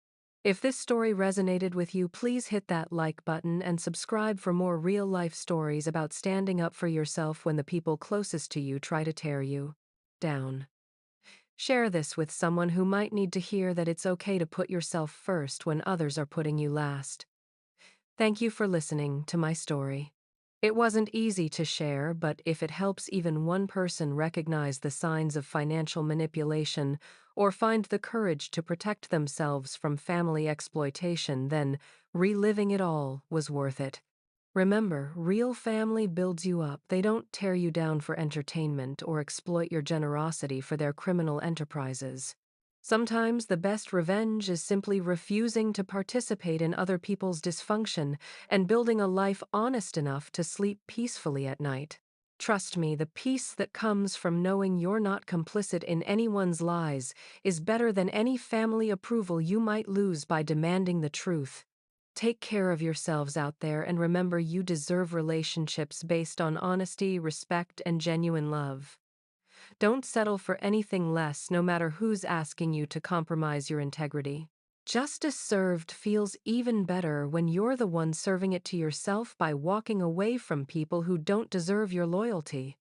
If this story resonated with you, please hit that like button and subscribe for more real-life stories about standing up for yourself when the people closest to you try to tear you down. Share this with someone who might need to hear that it's okay to put yourself first when others are putting you last. Thank you for listening to my story. It wasn't easy to share, but if it helps even one person recognize the signs of financial manipulation or find the courage to protect themselves from family exploitation, then reliving it all was worth it. Remember, real family builds you up. They don't tear you down for entertainment or exploit your generosity for their criminal enterprises. Sometimes the best revenge is simply refusing to participate in other people's dysfunction and building a life honest enough to sleep peacefully at night. Trust me, the peace that comes from knowing you're not complicit in anyone's lies is better than any family approval you might lose by demanding the truth. Take care of yourselves out there and remember you deserve relationships based on honesty, respect, and genuine love. Don't settle for anything less, no matter who's asking you to compromise your integrity. Justice served feels even better when you're the one serving it to yourself by walking away from people who don't deserve your loyalty.